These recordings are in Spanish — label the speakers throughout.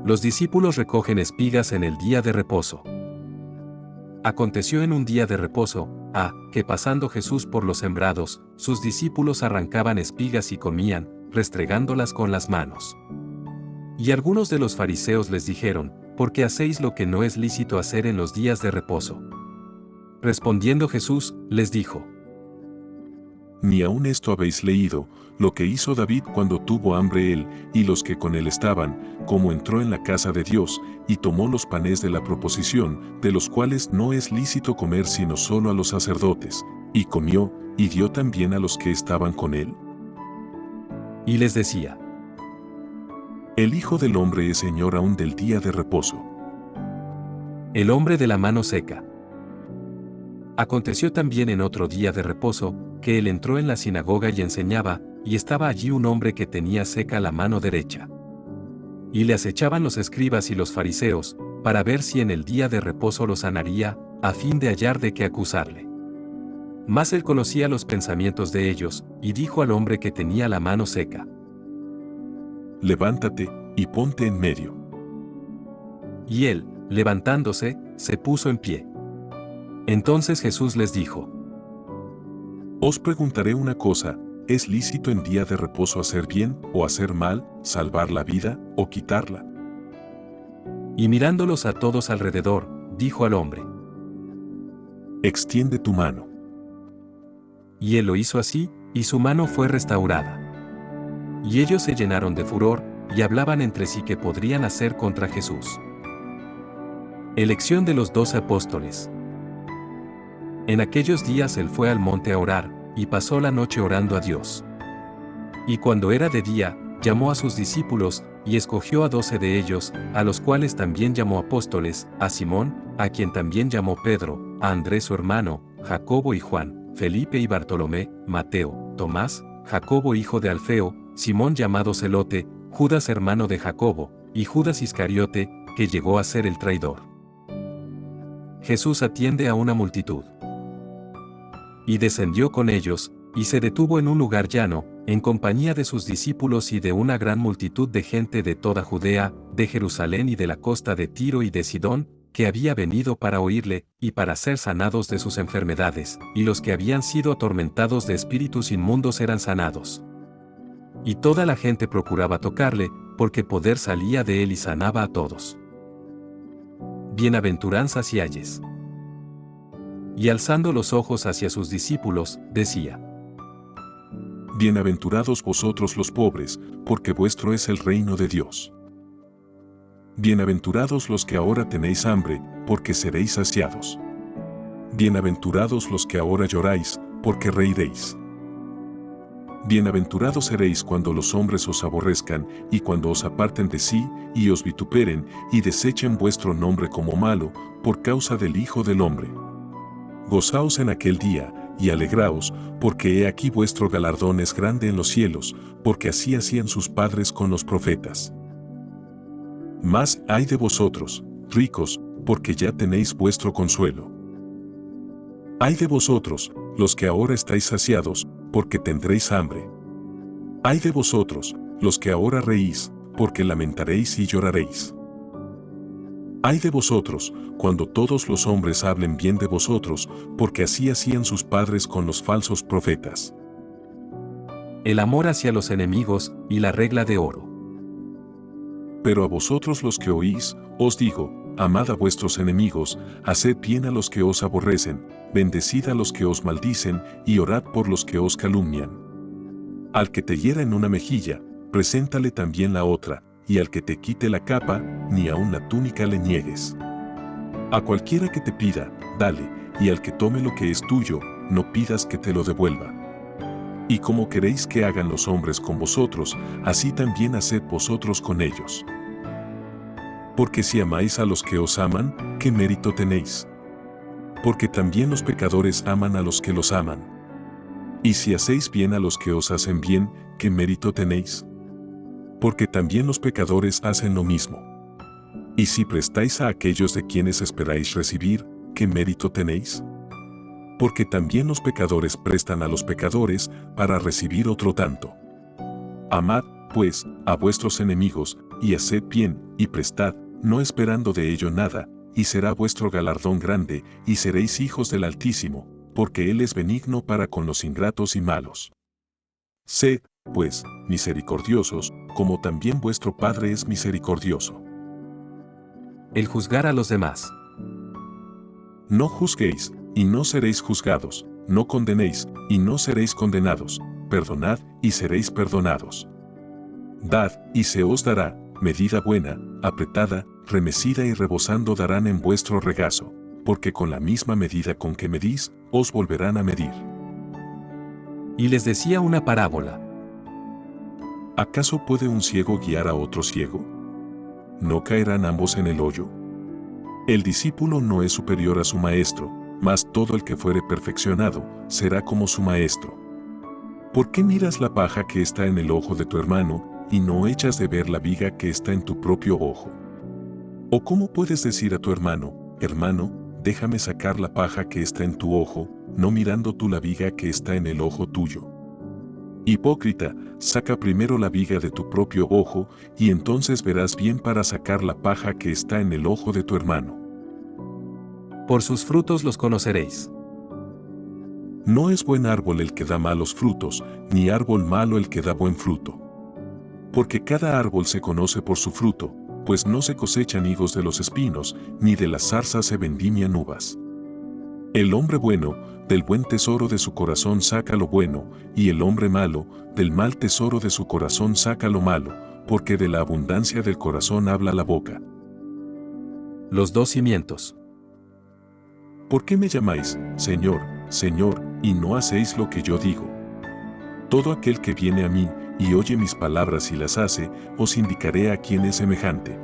Speaker 1: Los discípulos recogen espigas en el día de reposo. Aconteció en un día de reposo, que pasando Jesús por los sembrados, sus discípulos arrancaban espigas y comían, restregándolas con las manos. Y algunos de los fariseos les dijeron: ¿por qué hacéis lo que no es lícito hacer en los días de reposo? Respondiendo Jesús, les dijo:
Speaker 2: Ni aun esto habéis leído, lo que hizo David cuando tuvo hambre él, y los que con él estaban, como entró en la casa de Dios, y tomó los panes de la proposición, de los cuales no es lícito comer sino solo a los sacerdotes, y comió, y dio también a los que estaban con él.
Speaker 1: Y les decía:
Speaker 2: El Hijo del Hombre es Señor aún del día de reposo.
Speaker 1: El hombre de la mano seca. Aconteció también en otro día de reposo, que él entró en la sinagoga y enseñaba, y estaba allí un hombre que tenía seca la mano derecha. Y le acechaban los escribas y los fariseos, para ver si en el día de reposo lo sanaría, a fin de hallar de qué acusarle. Mas él conocía los pensamientos de ellos, y dijo al hombre que tenía la mano seca:
Speaker 2: Levántate, y ponte en medio.
Speaker 1: Y él, levantándose, se puso en pie. Entonces Jesús les dijo:
Speaker 2: Os preguntaré una cosa: ¿es lícito en día de reposo hacer bien o hacer mal, salvar la vida o quitarla?
Speaker 1: Y mirándolos a todos alrededor, dijo al hombre:
Speaker 2: Extiende tu mano.
Speaker 1: Y él lo hizo así, y su mano fue restaurada. Y ellos se llenaron de furor, y hablaban entre sí qué podrían hacer contra Jesús. Elección de los 12 apóstoles. En aquellos días él fue al monte a orar, y pasó la noche orando a Dios. Y cuando era de día, llamó a sus discípulos, y escogió a 12 de ellos, a los cuales también llamó apóstoles: a Simón, a quien también llamó Pedro, a Andrés su hermano, Jacobo y Juan, Felipe y Bartolomé, Mateo, Tomás, Jacobo hijo de Alfeo, Simón llamado Celote, Judas hermano de Jacobo, y Judas Iscariote, que llegó a ser el traidor. Jesús atiende a una multitud. Y descendió con ellos, y se detuvo en un lugar llano, en compañía de sus discípulos y de una gran multitud de gente de toda Judea, de Jerusalén y de la costa de Tiro y de Sidón, que había venido para oírle, y para ser sanados de sus enfermedades, y los que habían sido atormentados de espíritus inmundos eran sanados. Y toda la gente procuraba tocarle, porque poder salía de él y sanaba a todos. Bienaventuranzas y ayes. Y alzando los ojos hacia sus discípulos, decía:
Speaker 2: Bienaventurados vosotros los pobres, porque vuestro es el reino de Dios. Bienaventurados los que ahora tenéis hambre, porque seréis saciados. Bienaventurados los que ahora lloráis, porque reiréis. Bienaventurados seréis cuando los hombres os aborrezcan, y cuando os aparten de sí, y os vituperen, y desechen vuestro nombre como malo, por causa del Hijo del Hombre. Gozaos en aquel día, y alegraos, porque he aquí vuestro galardón es grande en los cielos, porque así hacían sus padres con los profetas. Mas ay de vosotros, ricos, porque ya tenéis vuestro consuelo. Ay de vosotros, los que ahora estáis saciados, porque tendréis hambre. Ay de vosotros, los que ahora reís, porque lamentaréis y lloraréis. Ay de vosotros, cuando todos los hombres hablen bien de vosotros, porque así hacían sus padres con los falsos profetas.
Speaker 1: El amor hacia los enemigos, y la regla de oro.
Speaker 2: Pero a vosotros los que oís, os digo: amad a vuestros enemigos, haced bien a los que os aborrecen, bendecid a los que os maldicen, y orad por los que os calumnian. Al que te hiera en una mejilla, preséntale también la otra, y al que te quite la capa, ni aun la túnica le niegues. A cualquiera que te pida, dale, y al que tome lo que es tuyo, no pidas que te lo devuelva. Y como queréis que hagan los hombres con vosotros, así también haced vosotros con ellos. Porque si amáis a los que os aman, ¿qué mérito tenéis? Porque también los pecadores aman a los que los aman. Y si hacéis bien a los que os hacen bien, ¿qué mérito tenéis? Porque también los pecadores hacen lo mismo. Y si prestáis a aquellos de quienes esperáis recibir, ¿qué mérito tenéis? Porque también los pecadores prestan a los pecadores para recibir otro tanto. Amad, pues, a vuestros enemigos, y haced bien, y prestad, no esperando de ello nada, y será vuestro galardón grande, y seréis hijos del Altísimo, porque Él es benigno para con los ingratos y malos. Sed, pues, misericordiosos, como también vuestro Padre es misericordioso.
Speaker 1: El juzgar a los demás.
Speaker 2: No juzguéis, y no seréis juzgados, no condenéis, y no seréis condenados, perdonad, y seréis perdonados. Dad, y se os dará, medida buena, apretada, remecida y rebosando darán en vuestro regazo, porque con la misma medida con que medís, os volverán a medir.
Speaker 1: Y les decía una parábola.
Speaker 2: ¿Acaso puede un ciego guiar a otro ciego? ¿No caerán ambos en el hoyo? El discípulo no es superior a su maestro, mas todo el que fuere perfeccionado será como su maestro. ¿Por qué miras la paja que está en el ojo de tu hermano y no echas de ver la viga que está en tu propio ojo? ¿O cómo puedes decir a tu hermano, hermano, déjame sacar la paja que está en tu ojo, no mirando tú la viga que está en el ojo tuyo? Hipócrita, saca primero la viga de tu propio ojo, y entonces verás bien para sacar la paja que está en el ojo de tu hermano.
Speaker 1: Por sus frutos los conoceréis.
Speaker 2: No es buen árbol el que da malos frutos, ni árbol malo el que da buen fruto. Porque cada árbol se conoce por su fruto, pues no se cosechan higos de los espinos, ni de las zarzas se vendimian uvas. El hombre bueno, del buen tesoro de su corazón saca lo bueno, y el hombre malo, del mal tesoro de su corazón saca lo malo, porque de la abundancia del corazón habla la boca.
Speaker 1: Los dos cimientos.
Speaker 2: ¿Por qué me llamáis, Señor, Señor, y no hacéis lo que yo digo? Todo aquel que viene a mí, y oye mis palabras y las hace, os indicaré a quién es semejante.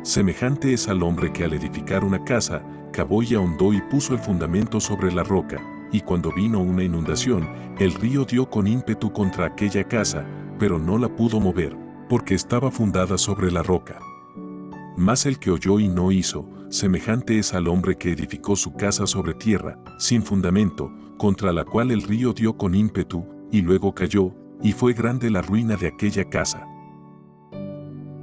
Speaker 2: Semejante es al hombre que al edificar una casa, cavó y ahondó y puso el fundamento sobre la roca, y cuando vino una inundación, el río dio con ímpetu contra aquella casa, pero no la pudo mover, porque estaba fundada sobre la roca. Mas el que oyó y no hizo, semejante es al hombre que edificó su casa sobre tierra, sin fundamento, contra la cual el río dio con ímpetu, y luego cayó, y fue grande la ruina de aquella casa.